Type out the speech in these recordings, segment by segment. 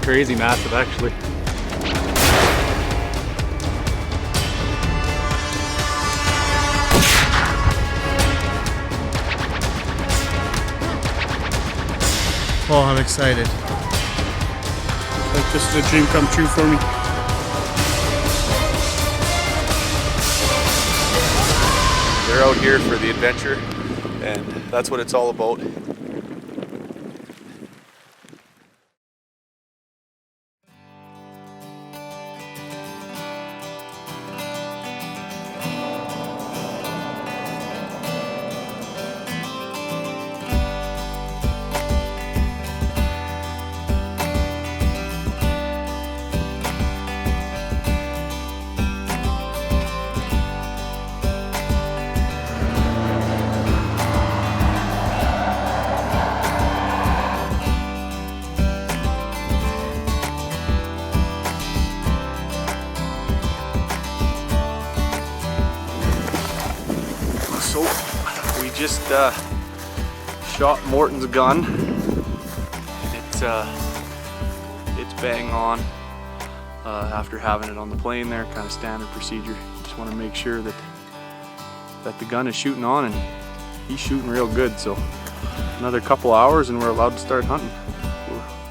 crazy massive actually. Oh, I'm excited. Like, this is a dream come true for me. They're out here for the adventure, and that's what it's all about. So we just shot Morton's gun. It's bang on after having it on the plane there, kind of standard procedure. Just want to make sure that the gun is shooting on, and he's shooting real good. So another couple hours and we're allowed to start hunting.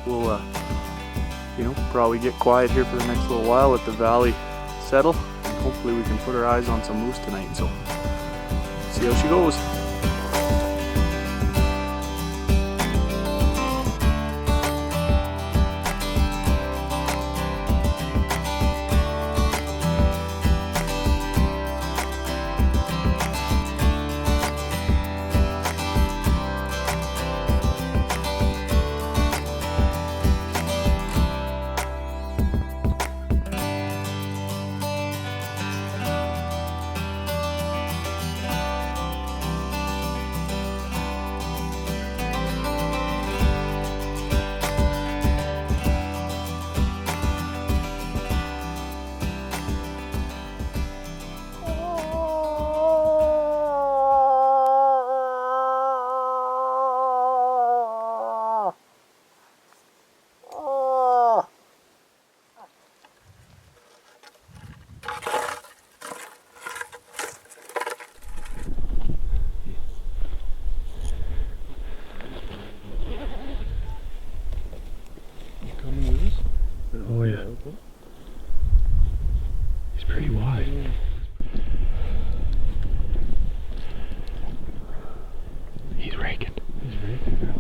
We'll you know, probably get quiet here for the next little while, let the valley settle, and hopefully we can put our eyes on some moose tonight. So see how she goes. Oh yeah. He's pretty wide. He's raking. He's raking now.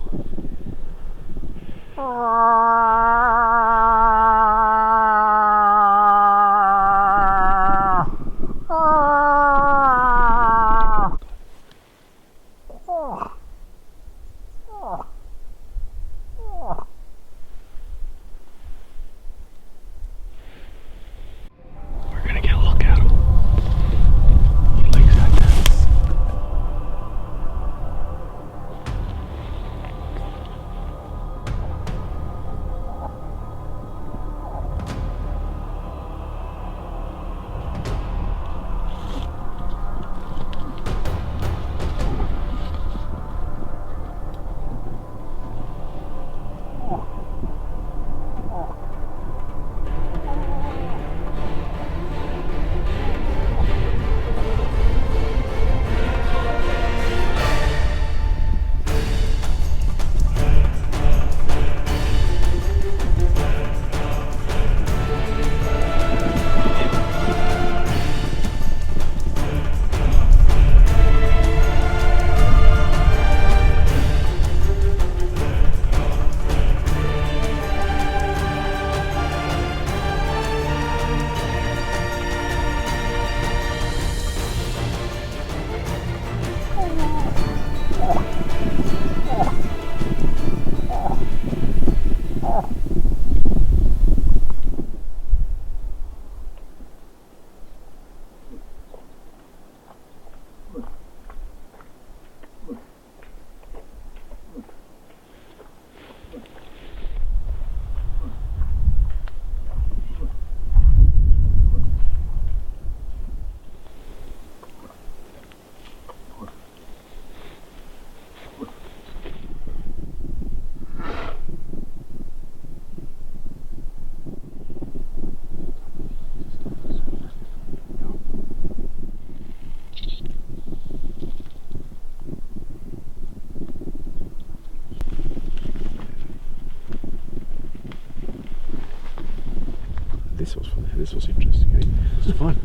This was fun. This was interesting. Eh? This was fun.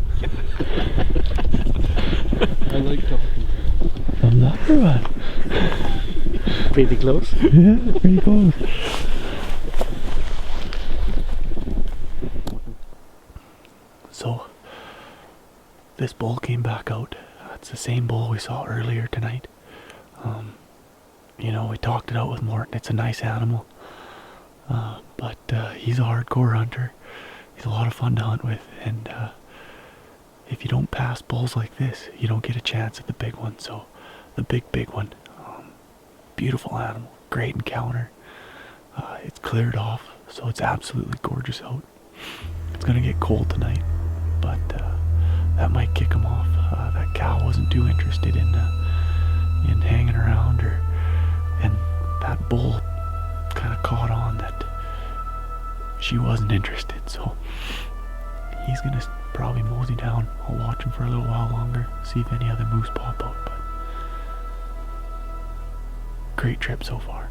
I like talking. I'm not one. Pretty close. Yeah, pretty close. So, this bull came back out. It's the same bull we saw earlier tonight. You know, we talked it out with Morton. It's a nice animal. But he's a hardcore hunter. He's a lot of fun to hunt with. And if you don't pass bulls like this, you don't get a chance at the big one. So, the big one. Beautiful animal. Great encounter. It's cleared off, so it's absolutely gorgeous out. It's going to get cold tonight, but that might kick him off. That cow wasn't too interested in hanging around, and that bull kind of caught on that she wasn't interested, so he's going to probably mosey down. I'll watch him for a little while longer, see if any other moose pop out, but great trip so far.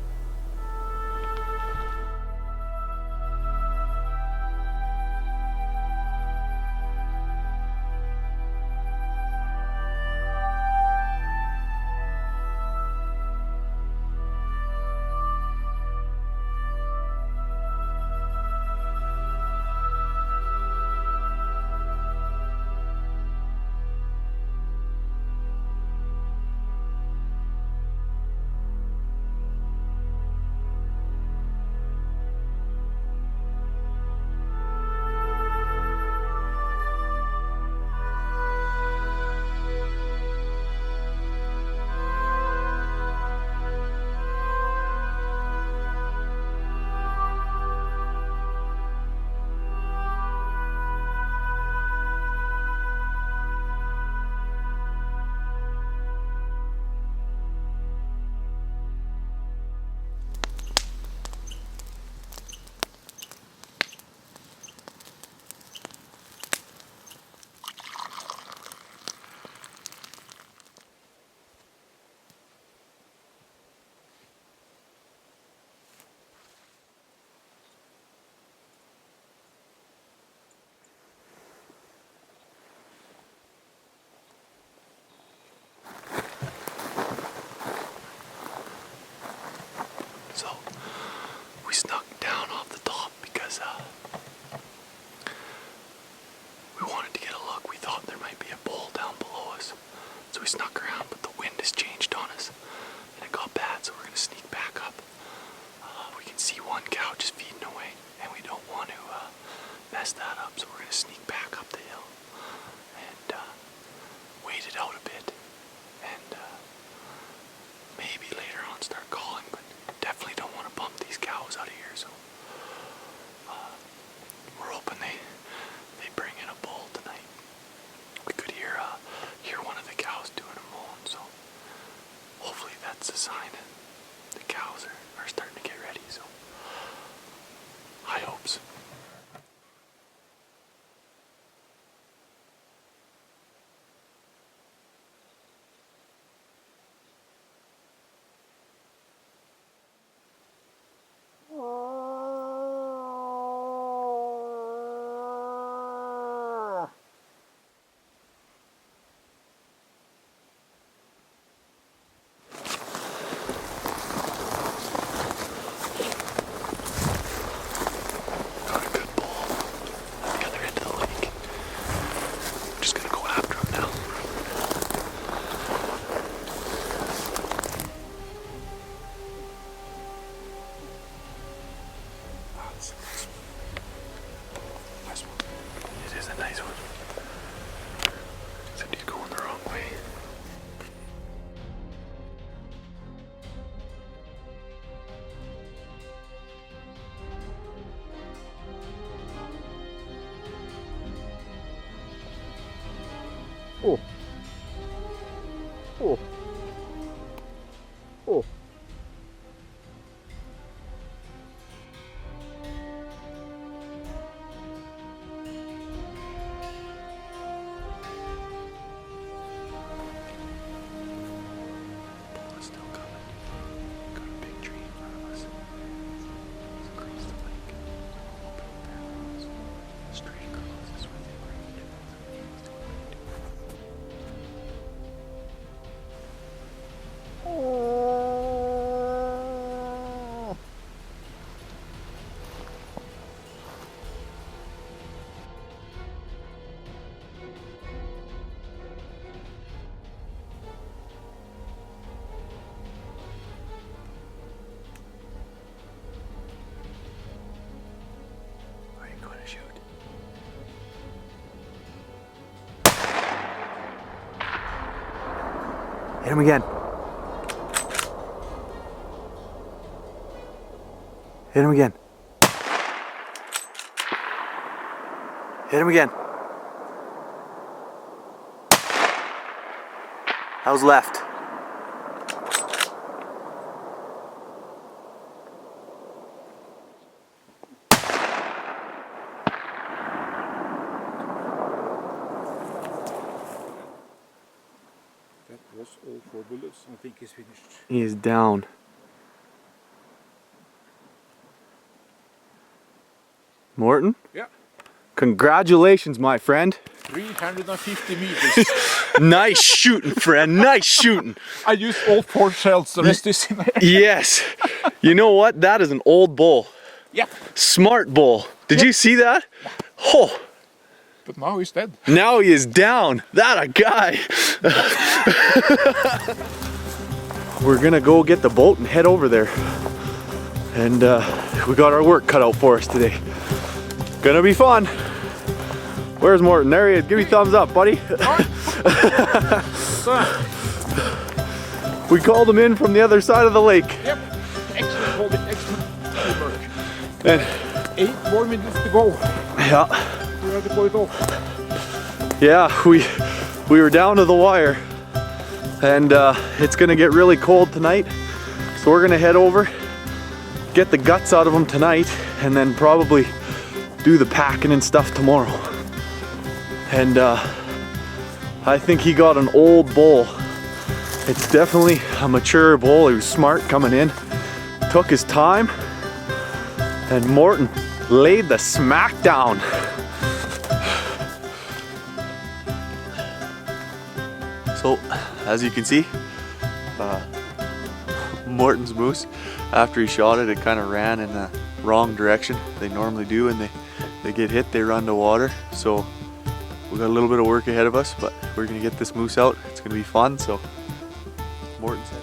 So, we snuck down off the top because we wanted to get a look. We thought there might be a bull down below us. So we snuck around, but the wind has changed on us. And it got bad, so we're going to sneak back up. We can see one cow just feeding away, and we don't want to mess that up. So we're going to sneak back up the hill and wait it out a bit. And maybe later on start calling, but definitely don't want to bump these cows out of here, so we're hoping they bring in a bull tonight. We could hear one of the cows doing a moan, so hopefully that's a sign that the cows are starting to get ready, so high hopes. Oh. Oh. Oh. Bull is still coming. Got a big tree in front of us. It's across the lake. Open up there. Straight Hit him again. Hit him again. Hit him again. How's left? That was all 4 bullets. I think he's finished. He is down. Morton? Yeah. Congratulations, my friend. 350 meters. Nice shooting, friend. Nice shooting. I used all 4 shells. The rest is in there. Yes. You know what? That is an old bull. Yeah. Smart bull. Did you see that? Oh, But now he's dead. now he is down. That a guy. We're gonna go get the boat and head over there. And we got our work cut out for us today. Gonna be fun. Where's Morton? There he is. Give me thumbs up, buddy. We called him in from the other side of the lake. Yep. Excellent holding. Excellent teamwork. And 8 more minutes to go. yeah, We have to pull it off. yeah, we were down to the wire. And it's gonna get really cold tonight. So we're gonna head over, get the guts out of him tonight, and then probably do the packing and stuff tomorrow. And I think he got an old bull. It's definitely a mature bull. He was smart coming in, took his time, and Morton laid the smack down. So, as you can see, Morton's moose, after he shot it, it kind of ran in the wrong direction. They normally do when they get hit, they run to water. So we got a little bit of work ahead of us, but we're gonna get this moose out. It's gonna be fun, so Morton said.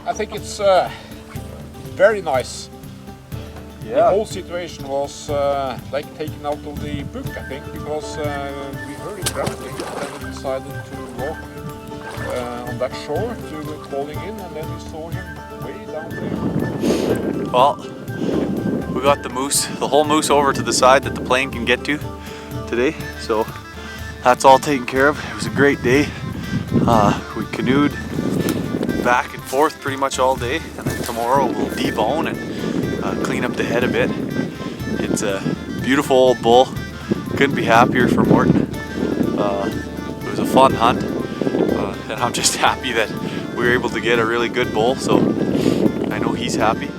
I think it's very nice. The whole situation was like taken out of the book, I think, because we heard it rambling and then we decided to walk on that shore to calling in, and then we saw him way down there. Well, we got the moose, the whole moose over to the side that the plane can get to today. So that's all taken care of. It was a great day. We canoed back and forth pretty much all day, and then tomorrow we'll debone and clean up the head a bit. It's a beautiful old bull. Couldn't be happier for Morton. It was a fun hunt, and I'm just happy that we were able to get a really good bull, so I know he's happy.